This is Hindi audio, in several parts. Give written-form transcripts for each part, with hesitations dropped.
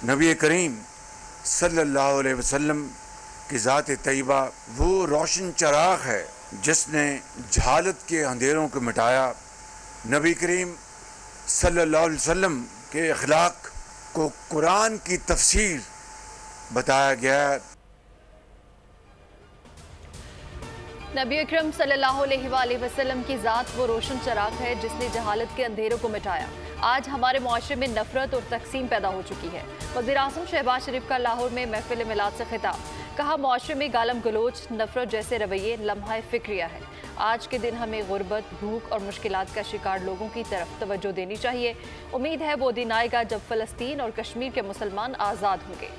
नबी करीम सल्लल्लाहु अलैहि वसल्लम की ज़ात तैयबा वो रोशन चराग है जिसने जहालत के अंधेरों को मिटाया। नबी करीम सल्लल्लाहु अलैहि वसल्लम के अखलाक को कुरान की तफसीर बताया गया। नबी अकरम सल्लल्लाहु अलैहि वसल्लम की ज़ात वो रोशन चराग है जिसने जहालत के अंधेरों को मिटाया। आज हमारे मुआशरे में नफरत और तकसीम पैदा हो चुकी है। वज़ीर आज़म शहबाज शरीफ का लाहौर में महफिल मिलाद से खिताब, कहा मुआशरे में गालम गलोच नफरत जैसे रवैये लम्हा फिक्रिया है। आज के दिन हमें गुर्बत, भूख और मुश्किलात का शिकार लोगों की तरफ तवज्जो देनी चाहिए। उम्मीद है वो दिन आएगा जब फ़लस्तीन और कश्मीर के मुसलमान आज़ाद होंगे।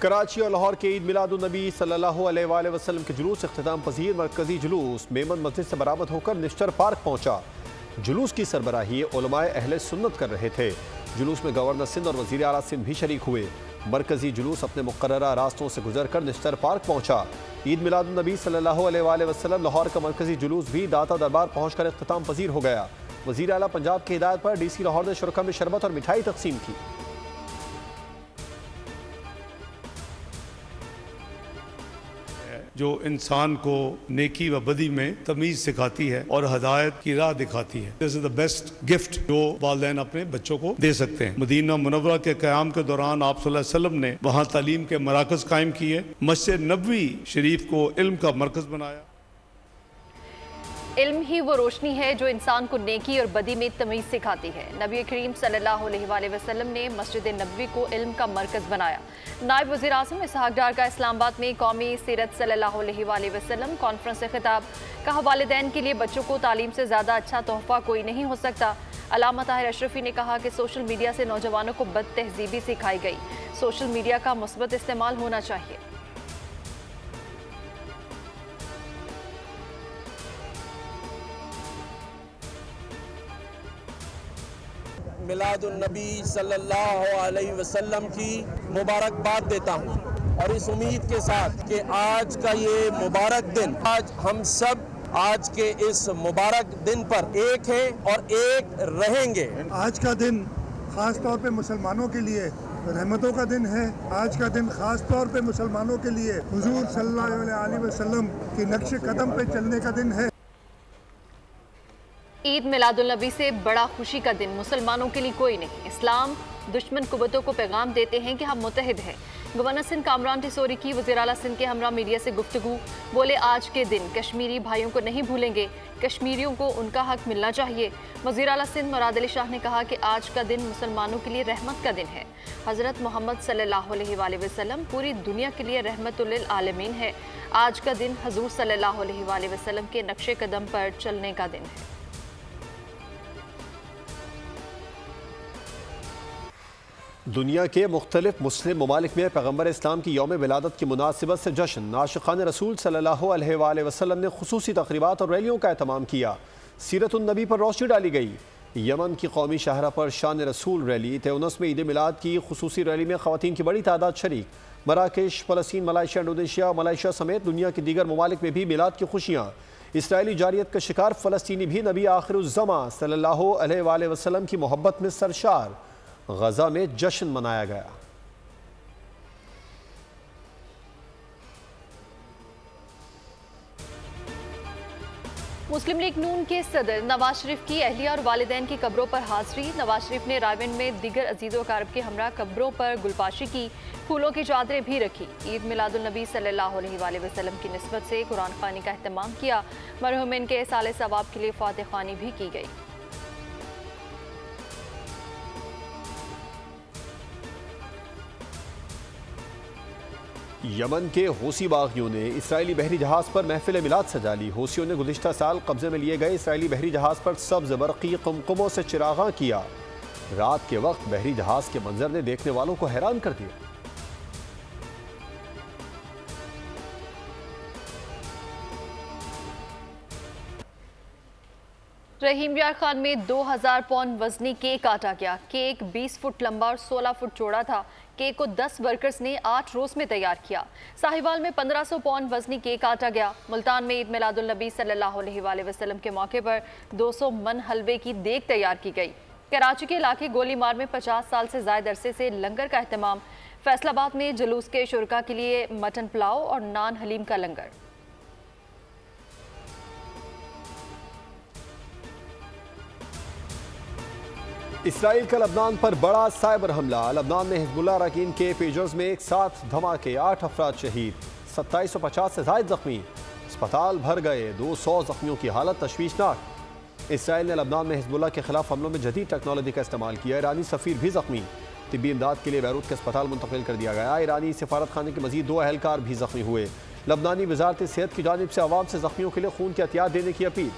कराची और लाहौर के ईद मिलादुन्नबी सल्लल्लाहु अलैहि वसल्लम के जुलूस इख्तिताम पजीर मरकजी जुलूस मेमन मस्जिद से बरामद होकर निश्तर पार्क पहुंचा। जुलूस की सरबराही उलमाए अहले सुन्नत कर रहे थे। जुलूस में गवर्नर सिंध और वज़ीर आला सिंध भी शरीक हुए। मरकजी जुलूस अपने मुकर्ररा रास्तों से गुजर कर निश्तर पार्क पहुंचा। ईद मिलादुन्नबी सल्लल्लाहु अलैहि वसल्लम लाहौर का मरकजी जुलूस भी दाता दरबार पहुँच कर इख्तिताम पजीर हो गया। वज़ीर आला पंजाब की हिदायत पर DC लाहौर ने शुरका में शरबत और मिठाई तकसीम की। जो इंसान को नेकी व बदी में तमीज़ सिखाती है और हदायत की राह दिखाती है। This is the best gift जो वालिदैन अपने बच्चों को दे सकते हैं। मदीना मुनव्वरा के क़याम के दौरान आप सल्लल्लाहु अलैहि वसल्लम ने वहाँ तालीम के मराकज़ कायम किए। मस्जिद नबवी शरीफ को इल्म का मरकज़ बनाया। इल्म ही वो रोशनी है जो इंसान को नेकी और बदी में तमीज़ सिखाती है। नबी करीम सल्लल्लाहु अलैहि वसल्लम ने मस्जिद नबवी को इल्म का मरकज़ बनाया। नायब वज़ीर आज़म इसहाक़ डार का इस्लामाबाद में कौमी सीरत सल्लल्लाहु अलैहि वसल्लम कॉन्फ्रेंस से खिताब, कहा वालिदैन के लिए बच्चों को तालीम से ज़्यादा अच्छा तोहफ़ा कोई नहीं हो सकता। अल्लामा ताहिर अशरफी ने कहा कि सोशल मीडिया से नौजवानों को बद तहज़ीबी सिखाई गई। सोशल मीडिया का मुस्बत इस्तेमाल होना चाहिए। मिलादुन्नबी सल्लल्लाहु अलैहि वसल्लम की मुबारकबाद देता हूँ और इस उम्मीद के साथ कि आज का ये मुबारक दिन, आज हम सब आज के इस मुबारक दिन पर एक हैं और एक रहेंगे। आज का दिन ख़ास तौर पे मुसलमानों के लिए रहमतों का दिन है। आज का दिन ख़ास तौर पे मुसलमानों के लिए हुजूर सल्लल्लाहु अलैहि वसल्लम की नक्श कदम पे चलने का दिन है। ईद मिलादुन्नबी से बड़ा खुशी का दिन मुसलमानों के लिए कोई नहीं। इस्लाम दुश्मन कुव्वतों को पैगाम देते हैं कि हम मुत्तहिद हैं। गवर्नर सिंध कामरान टिसोरी की वज़ीर आला सिंध के हमरा मीडिया से गुफ्तगू, बोले आज के दिन कश्मीरी भाइयों को नहीं भूलेंगे, कश्मीरियों को उनका हक मिलना चाहिए। वज़ीर आला सिंध मुराद अली शाह ने कहा कि आज का दिन मुसलमानों के लिए रहमत का दिन है। हज़रत मोहम्मद सल्लल्लाहु अलैहि वसल्लम पूरी दुनिया के लिए रहमतुल लिल आलमीन है। आज का दिन हजूर सल्लल्लाहु अलैहि वसल्लम के नक्शे कदम पर चलने का दिन है। दुनिया के मुख्तलिफ मुस्लिम ममालिक में पैगम्बर इस्लाम की यौम विलादत की मुनासिबत से जश्न, आशिक़ान रसूल सल्लल्लाहु अलैहि वसल्लम ने खुसूसी तक़रीबात और रैलियों का एहतमाम किया। सीरतुन्नबी पर रोशनी डाली गई। यमन की कौमी शाहरा पर शान रसूल रैली, तेउनस में ईद मिलाद की खुसूसी रैली में ख़वातीन की बड़ी तादाद शरीक। मराकेश, फ़लस्तीन, मलाइशिया, इंडोनेशिया, मलाइशिया समेत दुनिया के दीगर ममालिक में भी मिलाद की खुशियाँ। इसराइली जारियत का शिकार फ़लस्तीनी भी नबी आखिरुज़्ज़मा सल्लल्लाहु अलैहि वसल्लम की मोहब्बत में सरशार। गजा में जश्न मनाया गया। मुस्लिम लीग नून के सदर नवाज शरीफ की अहलिया और वालिदैन की कब्रों पर हाजिरी। नवाज शरीफ ने रायविंड में दीगर अजीज़ो कारब के हमरा कब्रों पर गुलपाशी की, फूलों की चादरें भी रखी। ईद मिलादुन्नबी सल्लल्लाहु अलैहि वसल्लम की निस्बत से कुरान ख़वानी का अहतमाम किया। मरहूमिन के साले सवाब के लिए फातिह ख़वानी भी की गई। यमन के हौसी बागियों ने इसराइली बहरी जहाज़ पर महफिल मिलाद सजा ली। हौसियों ने गुज़िश्ता साल कब्जे में लिए गए इसराइली बहरी जहाज़ पर सब्ज़ बरक़ी कुमकुमों से चिरागा किया। रात के वक्त बहरी जहाज़ के मंजर ने देखने वालों को हैरान कर दिया। रहीम यार खान में 2000 पौंड वजनी केक काटा गया। केक 20 फुट लंबा और 16 फुट चौड़ा था। केक को 10 वर्कर्स ने 8 रोज में तैयार किया। साहिवाल में 1500 पौंड वजनी केक काटा गया। मुल्तान में ईद मिलादुल नबी सल्लल्लाहु अलैहि वसल्लम के मौके पर 200 मन हलवे की देग तैयार की गई। कराची के इलाके गोलीमार में 50 साल से ज्यादा अरसे से लंगर का एहतमाम। फैसलाबाद में जुलूस के शुरका के लिए मटन पुलाव और नान हलीम का लंगर। इसराइल का लबनान पर बड़ा साइबर हमला। लबनान में हिजबुल्लाह अरकान के पेजर्स में एक साथ धमाके, 8 अफराद शहीद, 2750 से ज्यादा जख्मी। अस्पताल भर गए, 200 जख्मियों की हालत तशवीशनाक। इसराइल ने लबनान में हिजबुल्लाह के खिलाफ हमलों में जदीद टेक्नोलॉजी का इस्तेमाल किया। ईरानी सफीर भी जख्मी, तिब्बी इमदाद के लिए बैरूत के अस्पताल मुंतकिल कर दिया गया। ईरानी सफारत खाने के मजीद 2 अहलकार भी जख्मी हुए। लबनानी वजारत सेहत की जानिब से आवाम से जख्मियों के लिए खून की एहतियात देने की अपील।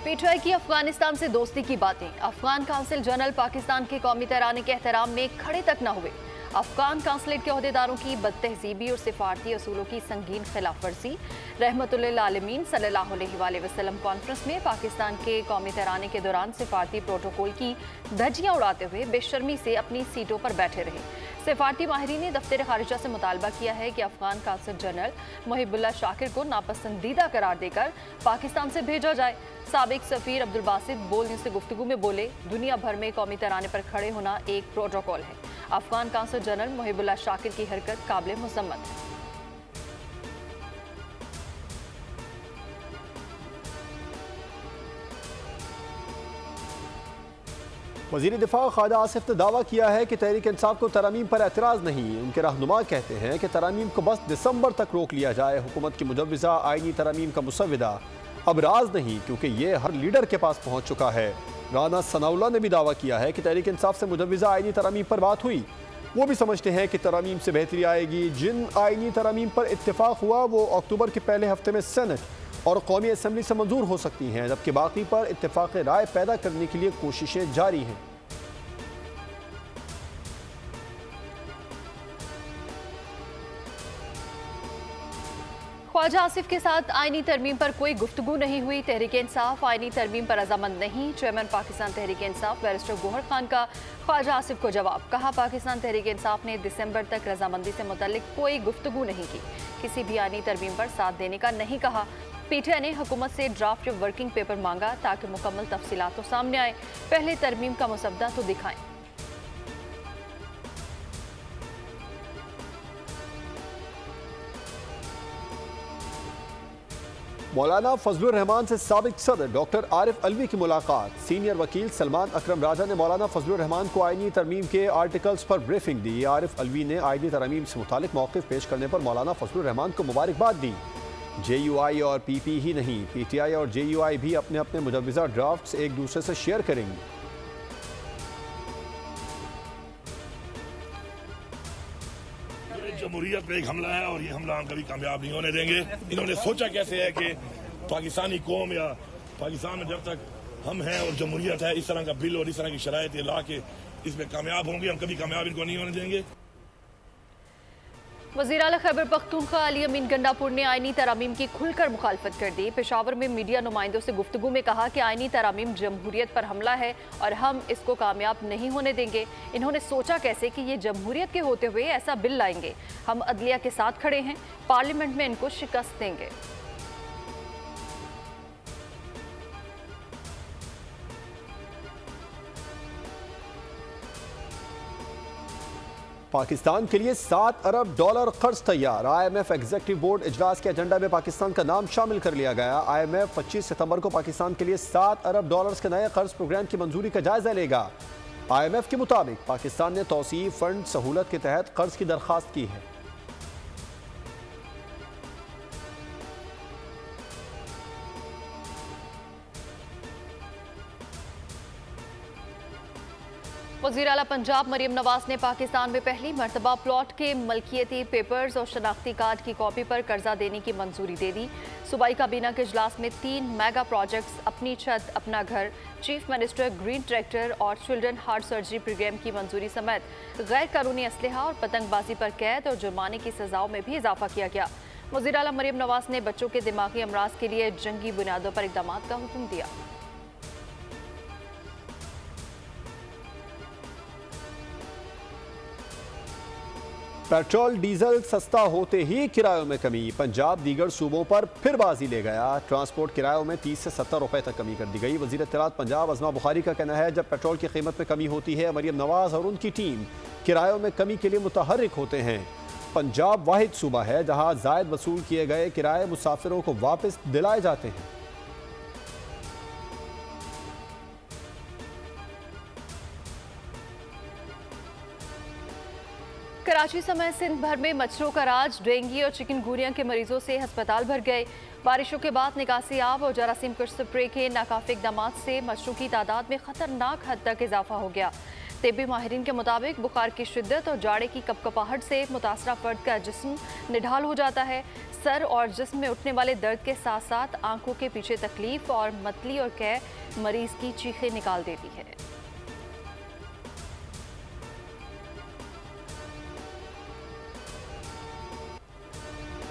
पीटीआई की अफगानिस्तान से दोस्ती की बातें। अफगान काउंसिल जनरल पाकिस्तान के कौमी तराने के एहतराम में खड़े तक न हुए। अफगान काउंसलेट के अहदेदारों की बदतहजीबी और सिफारती असूलों की संगीन खिलाफ वर्जी। रहमतुल्लिल आलमीन सल्लल्लाहु अलैहि वसल्लम कॉन्फ्रेंस में पाकिस्तान के कौमी तराने के दौरान सिफारती प्रोटोकॉल की धज्जियां उड़ाते हुए बेशर्मी से अपनी सीटों पर बैठे रहे। सिफारती माहिरीन ने दफ्तर खारिजा से मुतालबा किया है कि अफगान काउंसिल जनरल मुहिबुल्लाह शाकिर को नापसंदीदा करार देकर पाकिस्तान से भेजा जाए। साबिक सफीर अब्दुल बासित बोल न्यूज़ से गुफ्तगू में बोले, दुनिया भर में कौमी तराने पर खड़े होना एक प्रोटोकॉल है। अफगान काउंसिल जनरल मुहिबुल्लाह शाकिर की हरकत काबिल मुज़म्मत है। वज़ीर दिफा ख्वाजा आसिफ ने दावा किया है कि तहरीक इंसाफ को तरमीम पर एतराज़ नहीं। उनके रहनुमा कहते हैं कि तरमीम को बस दिसंबर तक रोक लिया जाए। हुकूमत की मुजव्विज़ा आईनी तरमीम का मुसव्विदा अब राज नहीं, क्योंकि ये हर लीडर के पास पहुँच चुका है। राना सनाउल्लाह ने भी दावा किया है कि तहरीक इंसाफ से मुजव्विज़ा आईनी तरमीम पर बात हुई। वो भी समझते हैं कि तरमीम से बेहतरी आएगी। जिन आईनी तरमीम पर इत्तेफाक हुआ वो अक्टूबर के पहले हफ्ते में सेनेट और कौमी असम्बली से मंजूर हो सकती हैं, जबकि बाकी पर इत्तेफाक राय पैदा करने के लिए कोशिशें जारी हैं। ख्वाजा आसिफ के साथ आईनी तरमीम पर कोई गुफ्तगू नहीं हुई। तहरीक इंसाफ आईनी तरमीम पर रजामंद नहीं। चेयरमैन पाकिस्तान तहरीक इंसाफ बैरिस्टर गोहर खान का ख्वाजा आसिफ को जवाब। कहा, पाकिस्तान तहरीक इंसाफ ने दिसंबर तक रजामंदी से मुतल्लिक कोई गुफ्तगू नहीं की। किसी भी आईनी तरमीम पर साथ देने का नहीं कहा। पीटीआई ने हुकूमत से ड्राफ्ट वर्किंग पेपर मांगा ताकि मुकम्मल तफसीलात तो सामने आए। पहले तरमीम का मुसवदा तो दिखाएं। मौलाना फजलुर रहमान से साबिक सदर डॉक्टर आरिफ अलवी की मुलाकात। सीनियर वकील सलमान अकरम राजा ने मौलाना फजलुर रहमान को आईनी तरमीम के आर्टिकल्स पर ब्रीफिंग दी। आरिफ अलवी ने आईनी तरमीम से मुतालिक मौक़िफ़ पेश करने पर मौलाना फजलुर रहमान को मुबारकबाद दी। JUI और PP ही नहीं, PTI और JUI भी अपने अपने मुजव्विज़ा ड्राफ्ट्स एक दूसरे से शेयर करेंगी। जमहूरियत पे एक हमला है और ये हमला हम कभी कामयाब नहीं होने देंगे। इन्होंने सोचा कैसे है कि पाकिस्तानी कौम या पाकिस्तान में जब तक हम हैं और जमहूरियत है, इस तरह का बिल और इस तरह की शराइत ला के इसमें कामयाब होंगे। हम कभी कामयाब इनको नहीं होने देंगे। वज़ीर आला खैबर पख्तूनख्वा अली अमीन गंडापुर ने आईनी तरामीम की खुलकर मुखालफत कर दी। पेशावर में मीडिया नुमाइंदों से गुफ्तगू में कहा कि आईनी तरामीम जमहूरियत पर हमला है और हम इसको कामयाब नहीं होने देंगे। इन्होंने सोचा कैसे कि ये जमहूरियत के होते हुए ऐसा बिल लाएंगे। हम अदलिया के साथ खड़े हैं, पार्लियामेंट में इनको शिकस्त देंगे। पाकिस्तान के लिए $7 अरब कर्ज तैयार। IMF एग्जीक्यूटिव बोर्ड इजलास के एजेंडा में पाकिस्तान का नाम शामिल कर लिया गया। IMF 25 सितंबर को पाकिस्तान के लिए $7 अरब के नए कर्ज प्रोग्राम की मंजूरी का जायजा लेगा। IMF के मुताबिक पाकिस्तान ने तौसीफ फंड सहूलत के तहत कर्ज की दरख्वास्त की है। वज़ीर आला पंजाब मरियम नवाज ने पाकिस्तान में पहली मरतबा प्लॉट के मलकियती पेपर्स और शनाख्ती कार्ड की कॉपी पर कर्जा देने की मंजूरी दे दी। सूबाई काबीना के इजलास में 3 मेगा प्रोजेक्ट्स, अपनी छत अपना घर, चीफ मिनिस्टर ग्रीन ट्रैक्टर और चिल्ड्रन हार्ट सर्जरी प्रोग्राम की मंजूरी समेत गैर कानूनी असलहा और पतंगबाजी पर कैद और जुर्माने की सजाओं में भी इजाफा किया गया। वज़ीर आला मरियम नवाज ने बच्चों के दिमागी अमराज के लिए जंगी बुनियादों पर इक़दाम का हुक्म दिया। पेट्रोल डीजल सस्ता होते ही किरायों में कमी, पंजाब दीगर सूबों पर फिर बाजी ले गया। ट्रांसपोर्ट किरायों में 30 से 70 रुपए तक कमी कर दी गई। वज़ीर इत्तलात पंजाब अज़मा बुखारी का कहना है, जब पेट्रोल की कीमत में कमी होती है, मरियम नवाज और उनकी टीम किरायों में कमी के लिए मुतहर्रिक होते हैं। पंजाब वाहिद सूबा है जहां जायद वसूल किए गए किराए मुसाफिरों को वापस दिलाए जाते हैं। कराची समेत सिंध भर में मच्छरों का राज, डेंगू और चिकनगुनिया के मरीजों से अस्पताल भर गए। बारिशों के बाद निकासी आब और जरासीम कश स्प्रे के नाकाफी इक़दाम से मच्छरों की तादाद में खतरनाक हद तक इजाफा हो गया। तिब्बी माहिरीन के मुताबिक बुखार की शिद्दत और जाड़े की कपकपाहट से मुतासरा फर्द का जिस्म निढाल हो जाता है। सर और जिस्म में उठने वाले दर्द के साथ साथ आंखों के पीछे तकलीफ और मतली और कै मरीज की चीखें निकाल देती है।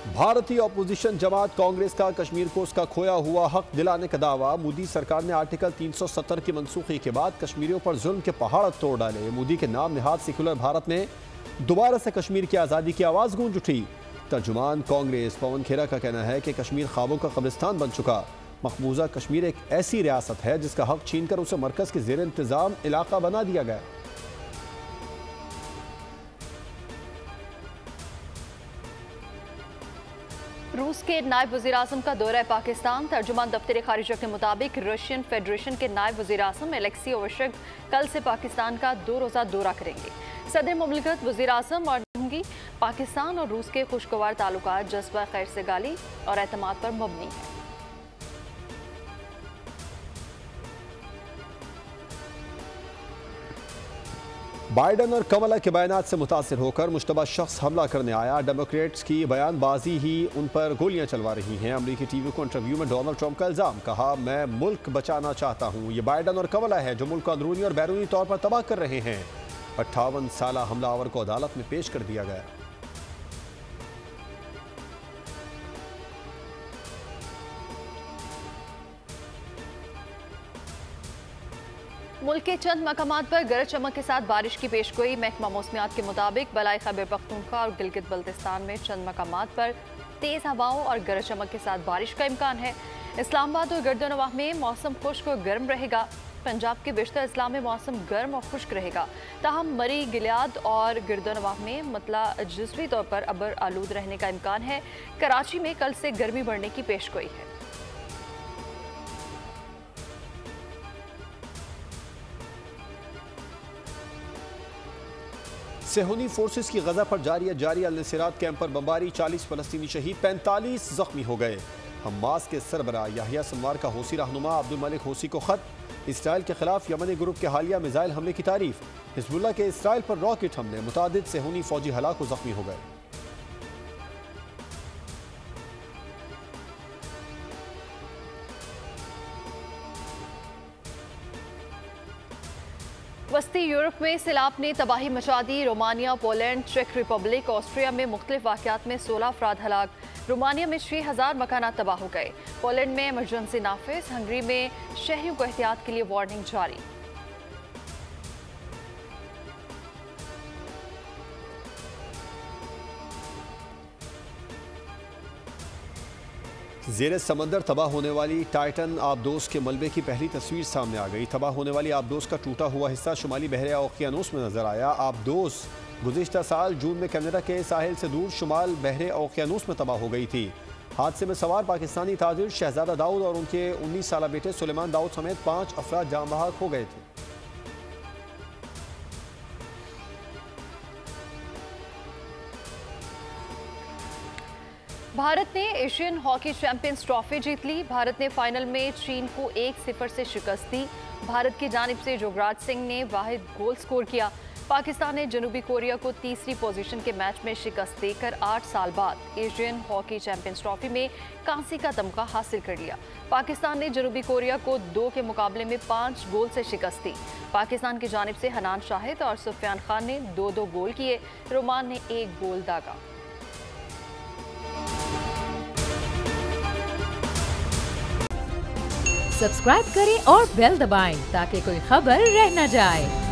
भारतीय अपोजिशन जमात कांग्रेस का कश्मीर को उसका खोया हुआ हक दिलाने का दावा। मोदी सरकार ने आर्टिकल 370 की मनसूखी के बाद कश्मीरियों पर जुल्म के पहाड़ तोड़ डाले। मोदी के नाम निहाद सेकुलर भारत में दोबारा से कश्मीर की आज़ादी की आवाज़ गूंज उठी। तर्जुमान कांग्रेस पवन खेरा का कहना है कि कश्मीर ख्वाबों का कब्रिस्तान बन चुका। मकबूजा कश्मीर एक ऐसी रियासत है जिसका हक छीनकर उसे मरकज़ के ज़ेर इंतज़ाम इलाका बना दिया गया। रूस के नायब वज़ीर-ए-आज़म का दौरा पाकिस्तान। तर्जुमान दफ्तर खारिजा के मुताबिक रशियन फेडरेशन के नायब वज़ीर-ए-आज़म एलेक्सी ओवशक कल से पाकिस्तान का 2 रोज़ा दौरा करेंगे। सदर मुमलिकत, वज़ीर-ए-आज़म और होंगी। पाकिस्तान और रूस के खुशगवार ताल्लुकात जज्बा खैर से गाली और एतमाद पर मबनी है। बाइडन और कमला के बयानात से मुतासिर होकर मुश्तबा शख्स हमला करने आया। डेमोक्रेट्स की बयानबाजी ही उन पर गोलियां चलवा रही हैं। अमरीकी टीवी को इंटरव्यू में डोनाल्ड ट्रंप का इल्ज़ाम, कहा मैं मुल्क बचाना चाहता हूं। ये बाइडन और कमला है जो मुल्क को अंदरूनी और बैरूनी तौर पर तबाह कर रहे हैं। 58 साला हमलावर को अदालत में पेश कर दिया गया। मुल्क के चंद मकामात पर गरज चमक के साथ बारिश की पेशगोई। महकमा मौसमियात के मुताबिक बलाई खैबर पख्तूनख्वा और गिलगित बल्तिस्तान में चंद मकामात पर तेज़ हवाओं और गरज चमक के साथ बारिश का इम्कान है। इस्लामाबाद और गर्दनवाह में मौसम खुश्क और गर्म रहेगा। पंजाब के बेशतर अजला में मौसम गर्म और खुश्क रहेगा। ताहम मरी, गिलियाद और गर्दनवाह में मतला जुज़वी तौर पर अबर आलूद रहने का इम्कान है। कराची में कल से गर्मी बढ़ने की पेशगोई है। सेहूनी फोर्सेस की गजा पर जारी अल-नसीरात कैंप पर बमबारी, 40 फलस्तीनी शहीद, 45 जख्मी हो गए। हमास के सरबरा याहिया सिनवार का हौसी रहनुमा अब्दुल मलिक हौसी को खत। इसराइल के खिलाफ यमनी ग्रुप के हालिया मिसाइल हमले की तारीफ। हिजबुल्लाह के इसराइल पर रॉकेट हमले, मुतादिद सेहूनी फौजी हलाक व जख्मी हो गए। वस्ती यूरोप में सैलाब ने तबाही मचा दी। रोमानिया, पोलैंड, चेक रिपब्लिक, ऑस्ट्रिया में मुख्तलिफ वाक़यात में 16 अफराद हलाक। रोमानिया में 6000 मकानात तबाह हो गए। पोलैंड में इमरजेंसी नाफिज। हंगरी में शहरियों को एहतियात के लिए वार्निंग जारी। ज़ेरे समंदर तबाह होने वाली टाइटन आबदोस के मलबे की पहली तस्वीर सामने आ गई। तबाह होने वाली आबदोस का टूटा हुआ हिस्सा शुमाली बहरे ओकियानूस में नजर आया। आबदोस गुज़िश्ता साल जून में कनाडा के साहिल से दूर शुमाल बहरे ओकियानूस में तबाह हो गई थी। हादसे में सवार पाकिस्तानी ताजिर शहजादा दाऊद और उनके 19 साला बेटे सुलेमान दाऊद समेत 5 अफराद जान बहक हो गए थे। भारत ने एशियन हॉकी चैंपियंस ट्रॉफी जीत ली। भारत ने फाइनल में चीन को 1-0 से शिकस्त दी। भारत की जानिब से जोगराज सिंह ने वाहिद गोल स्कोर किया। पाकिस्तान ने जनूबी कोरिया को तीसरी पोजीशन के मैच में शिकस्त देकर 8 साल बाद एशियन हॉकी चैंपियंस ट्रॉफी में कांसी का तमगा हासिल कर लिया। पाकिस्तान ने जनूबी कोरिया को 2 के मुकाबले में 5 गोल से शिकस्त दी। पाकिस्तान की जानिब से हनान शाहिद और सुफियान खान ने 2-2 गोल किए। रोमान ने 1 गोल दागा। सब्सक्राइब करें और बेल दबाएं ताकि कोई खबर रह न जाए।